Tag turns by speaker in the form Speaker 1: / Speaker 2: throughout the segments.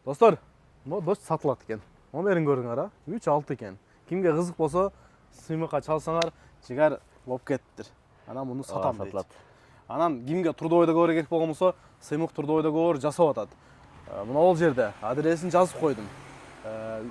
Speaker 1: Dostlar, bu dost satылат eкен. Onu verin görüңөр, 3-6 eкен. Kimge kızık bolsa, sımıqa çalsaňar, jigar bolup kettir. Ana bunu satam deyt. Anan kimge turdoyda көбүрөөк керек болгон болсо, сыймык турдойда көбүрөөк жасап атат. Мына ол жерде адресин жазып койдум.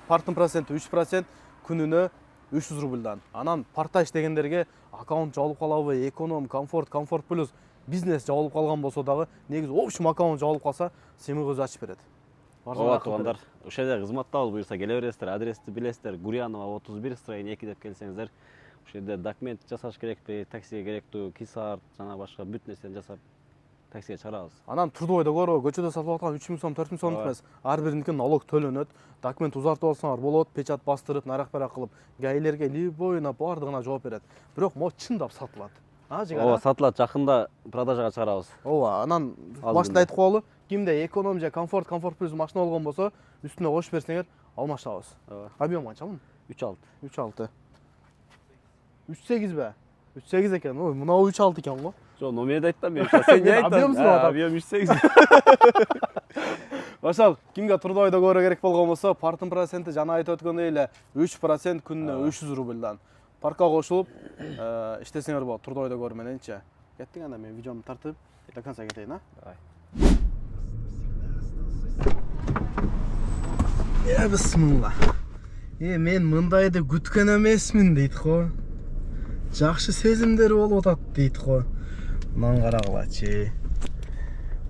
Speaker 1: Парктын проценти 3%, күнүнө 300 рубльдан. Анан парта иштегендерге аккаунт жабылып калабы, эконом, комфорт плюс бизнес жабылып калган болсо дагы, негизи общем аккаунт жабылып калса, сыймык өзү ачып берет.
Speaker 2: Ооба, туугандар, ошол жерде кызматтабыз, буюрса келе бересиздер, адрести билесиздер. Гурьянова 31 строение 2 деп келсеңиздер, ошол жерде документ жасаш керекпи, таксиге керектүү, кисарт, жана башка бүт нерсени жасап таксиге чыгарабыз.
Speaker 1: Анан турдойда көрө, көчөдө сатып аткан 3000 сом, 4000 сом эмес, ар бириники налог төлөнөт. Документ узартып алсаңар болот, печат бастырып, нарак-барак кылып, гаилерге любойуна бардыгына жооп берет. Бирок могу чындап сатылат.
Speaker 2: Ооба, сатылат, жакында продажага чыгарабыз.
Speaker 1: Ооба, анан башта айтып коелу, кимде эконом же комфорт плюс машина болгон болсо, үстүнө кошуп берсеңер, алмаштабыз. Объем канча мун?
Speaker 2: 3-6.
Speaker 1: 3-6. 3-8 бе? 3-8 экен. Ой, мына 3-6 экен го.
Speaker 2: Жок, номерди айтпам мен. Сен не айттың? Объем 3-8.
Speaker 1: Ошол, кимге турдойда көбүрөөк керек болгон болсо, парктын проценти жана айтып өткөндөй эле 3% күнүнө 300 рубльдан. Паркка кошулуп, иштесеңер болот, турдойда көрүү мененчи. Кеттиң анда мен видеомду тартып, до конца кетейин, а?
Speaker 2: Давай.
Speaker 1: Бисмилла. Мен мындайды күткөн эмесмин дейт го. Жакшы сезимдер болуп атат дейт го. Мынан карагылачы.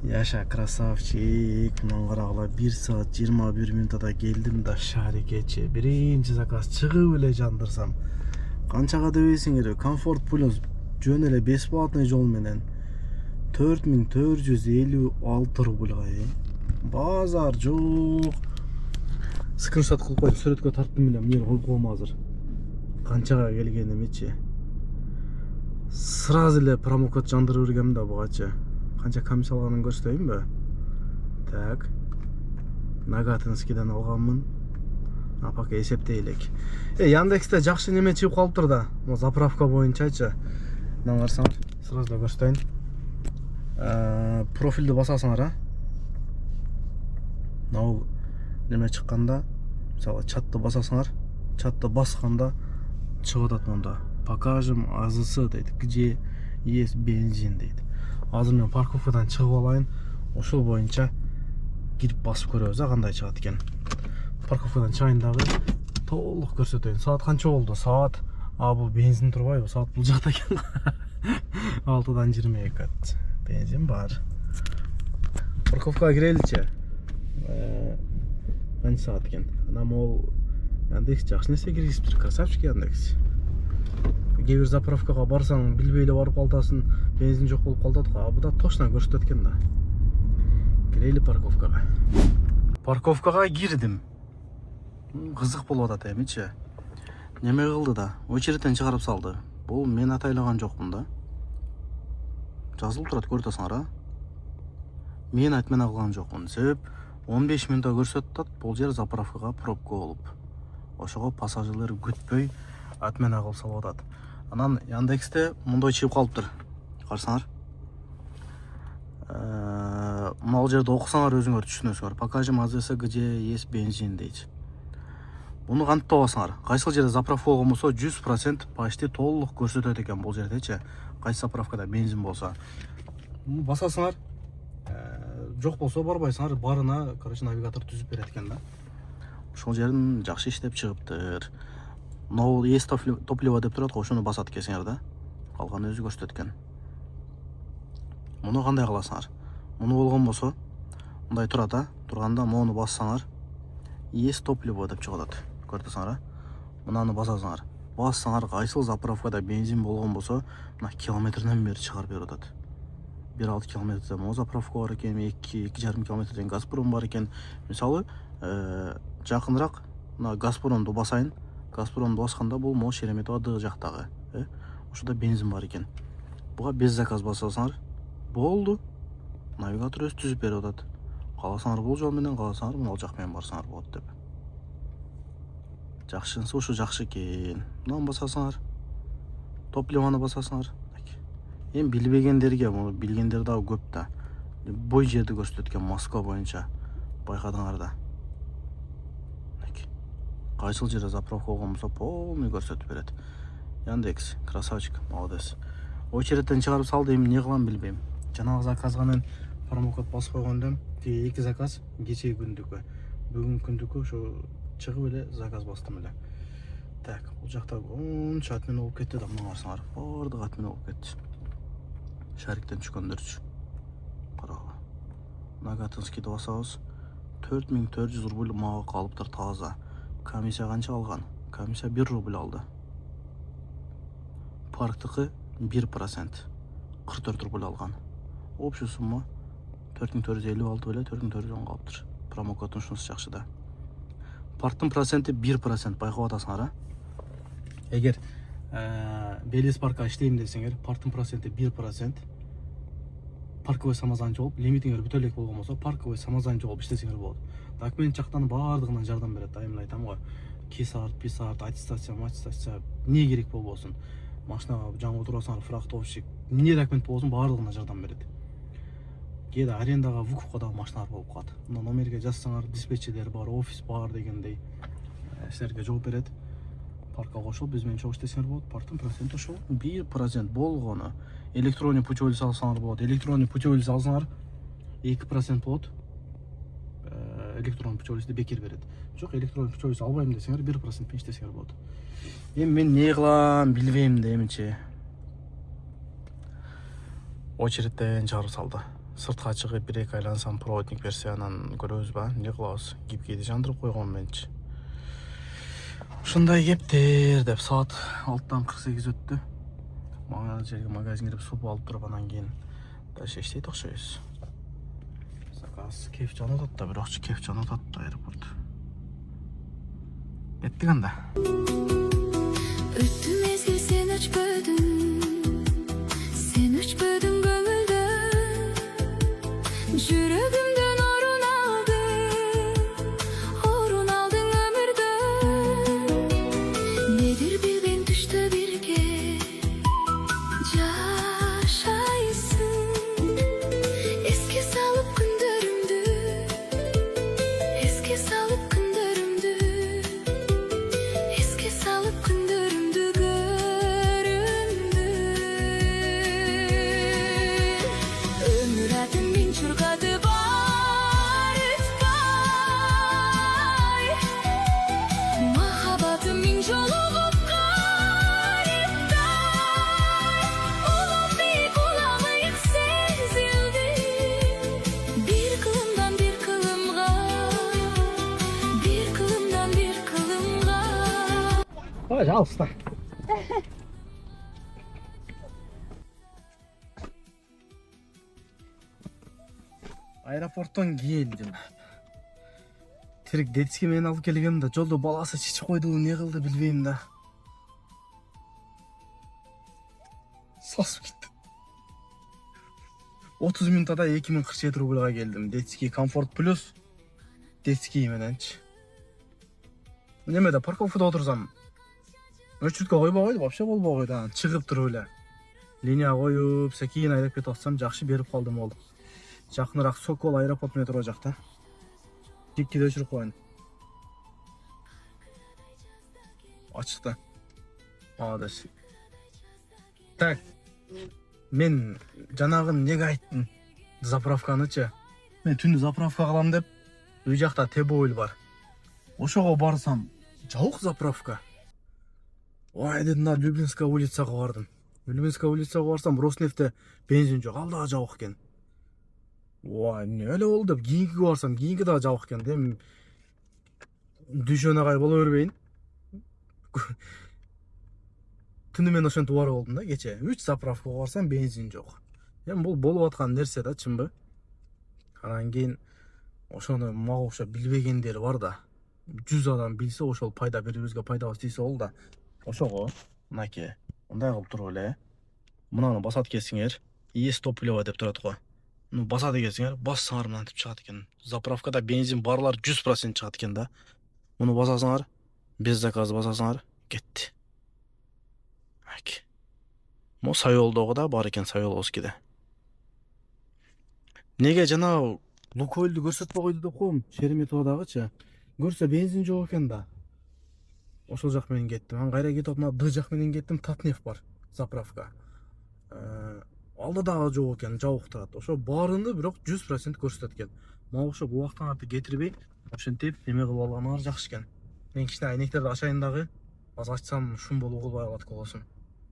Speaker 1: Яша красавчик. Мынан карагыла 1 саат 21 минутада келдим да шарикечи. Биринчи заказ чыгып эле жандырсам. Канчага дебейсиңер, комфорт плюс жөн эле бесплатный жол менен 4456 рубльга. Базар жок. Скриншот кылып койдум, сүрөткө тарттым эле, эмне коюп коем азыр. Канчага келгенимичи. Сразу эле промокод жандырып бергем да бугачы. Канча комиссия алганын көрсөтөйүнбү? Так. Нагатинскийден алганмын. Пока эсептей элек. Яндексте жакшы неме чыгып калыптыр да. Могу заправка боюнчачы. Мына карасаңар, сразу да көрсөтөйүн. Профилди басасыңар, а? Мына неме чыкканда, мисалы чатты басасыңар, чатты басканда чыгып атат монда. Покажем АЗС дейт, где есть бензин дейт. Азыр мен парковкадан чыгып алайын, ошол боюнча кирип басып көрөбүз, кандай чыгат экен. Парковкадан чыгайын дагы толук көрсөтөйүн. Саат канча болду? Саат, бул бензин турбайбы? Саат бул жакта экен. 6-дан 22. Бензин бар. Парковкага киреличи. Канча саат экен? Ана мол Яндекс жакшы нерсе киргизиптир, красавчик Яндекс. Кээ бир заправкага барсаң, билбей эле барып калтасың, бензин жок болуп калат го. Буда точно көрсөтөт экен да. Кирели парковкага. Парковкага кирдим. Кызык болуп атат эмичи. Неме кылды да, очередтен чыгарып салды. Бул мен атайлаган жокмун да. Жазылып турат, көрүп атасыңар, а? Мен айтмана кылган жокмун. Себеп 15 минутта көрсөтөт, бул жер заправкага пробка болуп. Ошого пассажирлер күтпөй атмана кылып салып атат. Анан Яндексте мындай чыгып калыптыр. Карасаңар. Мына жерде окусаңар өзүңөр түшүнөсүңөр. Покажем АЗС, где есть бензин дейт. Буну кантип табасыңар? Кайсыл жерде заправка болгон болсо 100% почти толук көрсөтөт экен бул жердечи. Кайсы заправкада бензин болсо. Басасыңар. Жок болсо барбайсыңар, барына, короче, навигатор түзүп берет экен да. Ошол жерин жакшы иштеп чыгыптыр. Мына есть топливо деп турат, ошону басат экенсиңер да. Калганы өзү көрсөтөт экен. Муну кандай кыласыңар? Муну болгон болсо, мындай турат, а? Турганда мону бассаңар, есть топливо деп чыгып атат. Көрүп атасыңар, а? Мынаны басасыңар. Бассаңар, кайсыл заправкада бензин болгон болсо, мына километрден бери чыгарып берип атат. 1,6 километрде Мо заправка бар экен, 2,5 километрден Газпром бар экен. Мисалы, жакыныраак мына Газпромду басайын. Газпромду басканда бул Мо Шереметова жактагы, ошода бензин бар экен. Буга без заказ басасаңар, болду. Навигатор өз түзүп берип атат. Каласаңар бул жол менен, каласаңар мына жак менен барсаңар болот деп. Жакшысы ушу жакшы экен. Мынаны басасаңар, топливону басасыңар. Эми билбегендерге, муну билгендер дагы көп да. Бой жерди көрсөтөт экен Москва боюнча. Байкадыңар да. кайсыл жерде заправка болгон болсо полный көрсөтүп берет. Яндекс, красавчик, молодец. Очередтен чыгарып салды, эми эмне кылам билбейм. Жанагы заказга мен промокод басып койгондом, тиги 2 заказ кечеги күндүкү. Бүгүнкү күндүкү ошо чыгып эле заказ бастым эле. Так, бул жакта онча атмен болуп кетти да, мына карасаңар, баардык атмен болуп кетти. Шариктен түшкөндөрчү. Карагыла. Нагатинскийди басабыз. 4400 рубль мага калыптыр таза. Комиссия канча алган? Комиссия 1 рубль алды. Парктыкы 1%. 44 рубль алган. Общий сумма 4456 беле 4410 калыптыр. Промокоддун ушунусу жакшы да. Парктын проценти 1%, байкап атасыңар, а? Эгер Белес паркка иштейм десеңер, парктын проценти 1%. Парковый самозанчы болуп, лимитиңер бүтө элек болгон болсо, парковый самозанчы болуп иштесеңер болот. Документ жактан баардыгынан жардам берет. Айымын айтам го. Кисарт, писарт, аттестация, аттестация, эмне керек болбосун. Машинага жаңы отурасаңар, фрахтовщик, эмне документ болбосун баардыгына жардам берет. Кээде арендага, вукупка дагы машиналар болуп калат. Мына номерге жазсаңар, диспетчерлер бар, офис бар дегендей силерге жооп берет. Паркка кошулуп, биз менен чогуу иштесеңер болот. Парктын проценти ошол 1% болгону. Электронный путеводитель алсаңар болот. Электронный путеводитель алсаңар 2% болот. Электронный путеводитель бекер берет. Жок, электронный путеводитель албайм десеңер 1% менен иштесеңер болот. Эми мен эмне кылам билбейм да эмичи. Очередтен чыгарып салды. Сыртка чыгып 1-2 айлансам проводник берсе, анан көрөбүз ба, эмне кылабыз? Гипкейди жандырып койгон менчи. Ушундай кептер деп саат 6:48 өттү. Мага жерге магазин кирип суп алып туруп, анан кийин дальше иштейт окшойбуз. Заказ кеп жанып атат да, бирокчу кеп жанып атат да аэропорт. Кеттик анда.
Speaker 3: Өттү мезгил сен өчпөдүң, сен өчпөдүң көңүлдө, жүрөгүмдөн орун алдың өмүрдө. Недир билбейм түштө бирге жашайсың, эске салып күндөрүмдү, эске салып күндөрүмдү, эске салып күндөрүмдү көрүндү. Өмүр атын мен чуркатып арытпай, махаббатым мен жолугуп карыптай. Улам бийик, уламыйык сезилди, бир кылымдан бир кылымга, бир кылымдан бир кылымга.
Speaker 1: Пожалуйста. Аэропорттон келдим. Тирик детский менен алып келгем да, жолдо баласы чичип койду, эмне кылды билбейм да. Сасып кетти. 30 минутада 2047 рубльга келдим. Детский комфорт плюс детский мененчи. Немеде парковкада отурсам, өчүрткө койбой койду, вообще болбой койду. Анан чыгып туруп эле линия коюп, кийин айдап кетип атсам, жакшы берип калдым ол. Жакыныраак Сокол аэропорт метро жакта. Жиккиде өчүрүп коюн. Ачыкта. Молодец. Так. Мен жанагын эмнеге айттым? Заправканычы. Мен түнү заправка кылам деп, үй жакта Т-Бойл бар. Ошого барсам, жабык заправка. Ой, дедим, на Люблинская улицага бардым. Люблинская улицага барсам, Роснефте бензин жок, ал дагы жабык экен. Ой, эмне эле болду деп, кийинкиге барсам, кийинки дагы жабык экен. Дем düşөнө кай боло бербейин. Түнү мен ошентип барып болдум да, кече. 3 заправкага барсам, бензин жок. Эми бул болуп аткан нерсе да, чынбы? Анан кийин ошону мага окшоп билбегендер бар да. 100 адам билсе, ошол пайда бири-бирибизге пайдабыз тийсе болду да. Ошого, мынакей, мындай кылып туруп эле. Мынаны басат экенсиңер, ес топливо деп турат го. Ну, басат экенсиңер, бассаңар мынтип чыгат экен. Заправкада бензин барлар 100% чыгат экен да. Муну басасыңар, без заказа басасыңар, кетти. Аки. Мо Сайолдогу да бар экен, Сайоловскийде. Неге жана Лукойлду көрсөтпөй койду деп коем, Шереметовдагычы. Көрсө бензин жок экен да. ошол жак менен кеттим. Анан кайра кетип мына Д жак менен кеттим. Татнеф бар, заправка. Алда дагы жок экен, жабык турат. Ошо баарында бирок 100% көрсөтөт экен. Мага окшоп убактан арты кетирбей, ошентип неме кылып алганыңар жакшы экен. Мен кичине айнектерди ачайын дагы. Азыр ачсам шум болуп калбай калат болосун.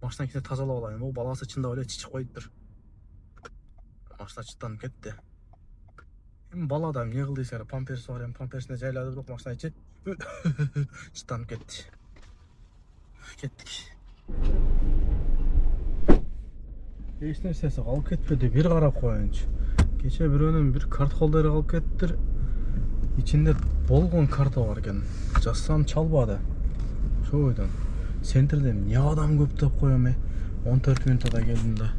Speaker 1: Машина кичине тазалап алайын. О, баласы чындап эле чичип коюптур. Машина чыттанып кетти. Эми бала да эмне кыл дейсиңер? Памперс бар, эми памперсине жайлады, бирок машина ичи чыттанып кетти. Кеттик. Эч нерсеси калып кетпеди, бир карап коеюнчу. Кече бирөөнүн бир карт холдері калып кеттир. Ичинде болгон карта бар экен. Жазсам чалбады. Ошо бойдон. Центрде эмне адам көп деп коем, 14 минутада келдим да.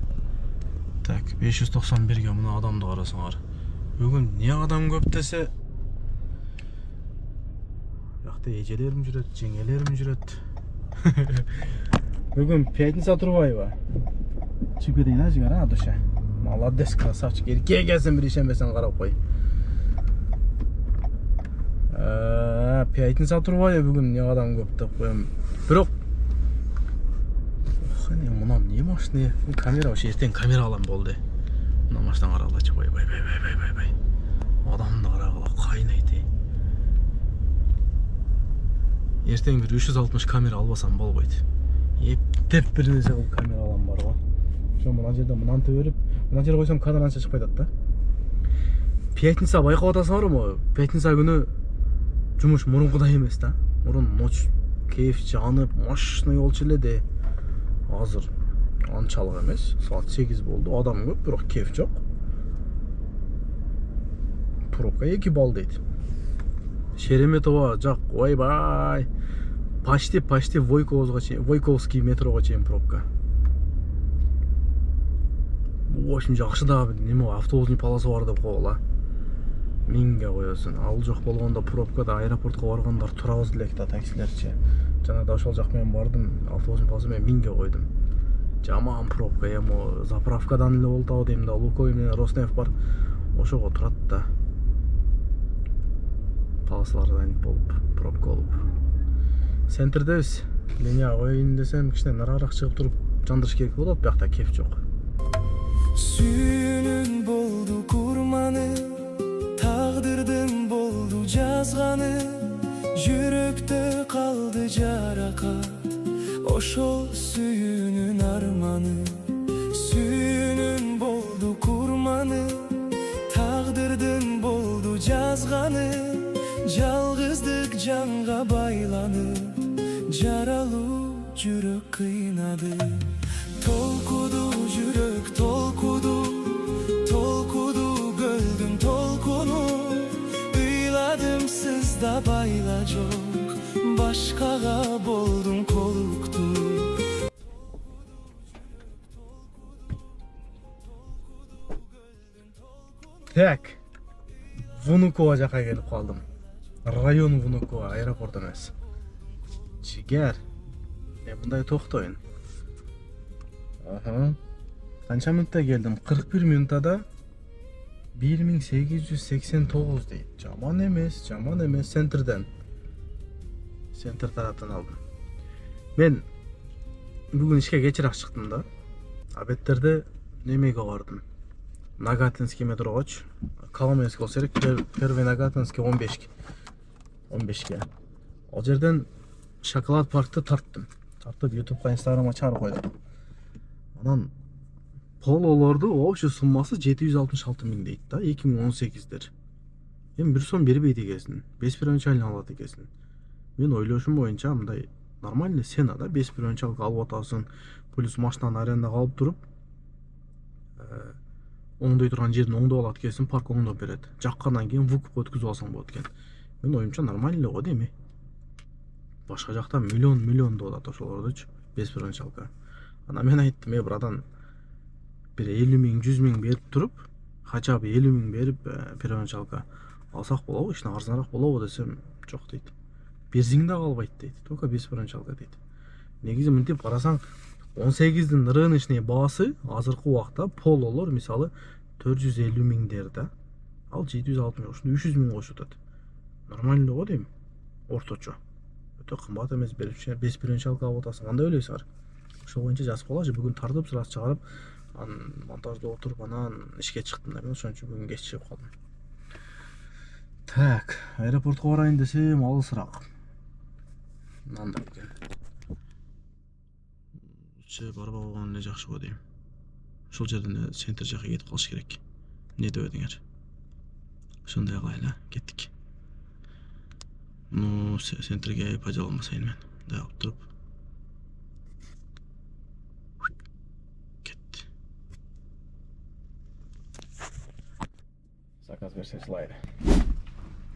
Speaker 1: Так, 591ге мына адамды карасаңар. Бүгүн эмне адам көп десе, жакта эжелерим жүрөт, жеңелерим жүрөт. Бүгүн пятница Турбаева. Чыгып кетейин ажыгар, душа. Молодец, красавчик. Эркек экенсиң, бир ишенбесең карап кой. Пятница Турбаева бүгүн эмне адам көп деп коем. Бирок мына эмне машина? Камера, ошо эртең камера алам болду. Мына машина каралачы, бай. Адамды карагыла кайнайт. Эртең бир 360 камера албасам болбойт. Эптеп бир нерсе кылып камера алам бар го. Ошо мына жерде мынанты берип, мына жерге койсом кадр анча чыкпай атат да. Пятница байкап атасыңарбы? Пятница күнү жумуш мурункудай эмес да. Мурун ночь кайф жанып, мощный болчу эле де. Азыр анчалык эмес. Саат 8 болду. Адам көп, бирок кайф жок. Пробка 2 балл дейт. Шереметова жак, ойбай. Почти Войковский метрого чейин пробка. В общем, жакшы да неме автобусный полоса бар деп койгула. Минге коесуң. Ал жок болгондо пробкада аэропортко баргандар турабыз элек да таксилерчи. Жана да ошол жак менен бардым, автобусный полоса менен минге койдум. Жаман пробка, эми заправкадан эле болуп атабы дейм да, Лукойл менен Роснефть бар. Ошого турат да. Полосалардан болуп, пробка болуп. Центрдебиз. Линия коюн десем, кичине нарыраак чыгып туруп жандырыш керек болот, биякта кеп жок.
Speaker 4: Сүйүнүн болду курманы, тагдырдын болду жазганы, жүрөктө калды жаракат, ошол сүйүнүн арманы. Сүйүнүн болду курманы, тагдырдын болду жазганы, жалгыздык жанга байланып, жаралуу жүрөк кыйнады. Толкуду жүрөк, толкуду көлдүн толкуну, ыйладым сызда байла жок, башкага болдум коруктуу.
Speaker 1: Так. Внуково жака келип калдым. Район Внуково, аэропорт эмес. Чигер. Мындай токтоюн. Канча минутта келдим? 41 минутада 1889 дейт. Жаман эмес, центрден. Центр тараптан алдым. Мен бүгүн ишке кечирээк чыктым да. Обедтерде немеге бардым. Нагатинский метрогочу. Коломенский болсо керек, Первый Нагатинский 15ке. Ал жерден шоколад паркты тарттым. Тартып YouTube'га, Instagram'a чыгарып койдум. Анан пололорду общий суммасы 766 миң дейт да, 2018дер. Эми бир сом бербейт экенсиң, 5 первоначально алат экенсиң. Мен ойлошум боюнча мындай нормальный цена да, 5 первоначалка алып атасың, плюс машинаны арендага алып туруп, оңдой турган жерин оңдоп алат экенсиң, парк оңдоп берет. Жаккандан кийин вукупка өткүзүп алсаң болот экен. Мен оюмча нормальный го дейм. Башка жакта миллион деп атат ошолордучу, 5 первоначалка. Ана мен айттым, братан, бир 50 миң, 100 миң берип туруп, хотя бы 50 миң берип первоначалка алсак болобу, ишин арзаныраак болобу десем, жок дейт. Берсең да калбайт дейт, только 5 первоначалка дейт. Негизи мынтип карасаң, 18дин рыночный баасы азыркы убакта пололор мисалы 450 миңдер да. Ал 760 миң, ушуну 300 миң коюшат. Нормально го дейм, орточо. өтө кымбат эмес, беспринчалка алып атасың, кандай ойлойсуңар? Ошол боюнча жазып койгулачы, бүгүн тартып сразу чыгарып, анан монтажда отуруп, анан ишке чыктым да, мен ошон үчүн бүгүн кеч чыгып калдым. Так, аэропортко барайын десем алысыраак. Мынандай экен. Барбай койгон эле жакшы го дейм. Ошол жерден центр жака кетип калыш керек. Не деп эдиңер? Ошондой кылайлы, кеттик. Ну, центрге пожаломасайын мен. Дагы туруп. Кетти. Заказ берсе слайды.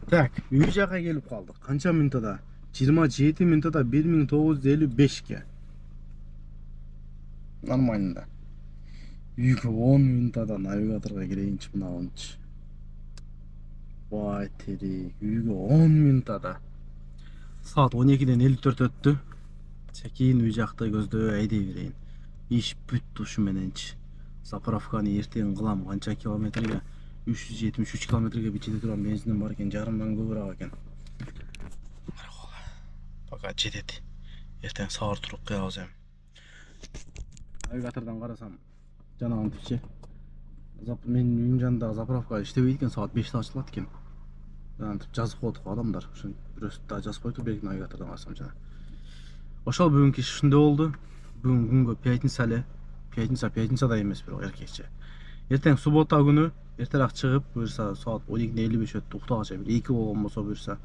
Speaker 1: Так, үй жака келип калдык. Канча минутада? 27 минутада 1955ке. Нормально да. Үйгө 10 минутада навигаторго кирейинчи, мынауынчы. Вай терек, үйгө 10 минутада. Саат 12-ден 54 өттү. Секин үй жакты көздөй айдей берейин. Иш бүттү ушу мененчи. Заправканы эртең кылам, канча километрге? 373 километрге бичиде турган бензиндин бар экен, жарымдан көбүрөөк экен. Пока жетет. Эртең сабыр туруп кыябыз эми. Навигатордон карасам, жанагынтипчи. Менин үйүмдүн жанындагы заправка иштебейт экен, саат 5-те ачылат экен. Антип жазып коет го адамдар. Ошон бирөөсү да жазып койту, белги навигатордон карасам жана. Ошол бүгүнкү иш ушундай болду. Бүгүн күнгө пятница эле. Пятницада эмес, бирок эркекче. Эртең суббота күнү эртерээк чыгып, буюрса саат 12:55 өттү, уктаганча бир 2 болгон болсо буюрса.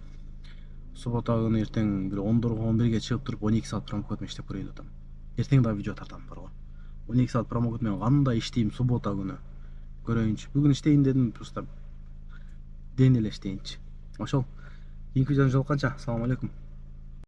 Speaker 1: Суббота күнү эртең бир 10-11ге чыгып туруп 12 саат промокод менен иштеп көрөйүн атам. Эртең да видео тартам барго. 12 саат промокод менен кандай иштейм суббота күнү көрөйүнчү. Бүгүн иштейин дедим, просто ден эле иштейинчи. Ошол. Кийинки видеодон жолукканча, assalomu alaykum.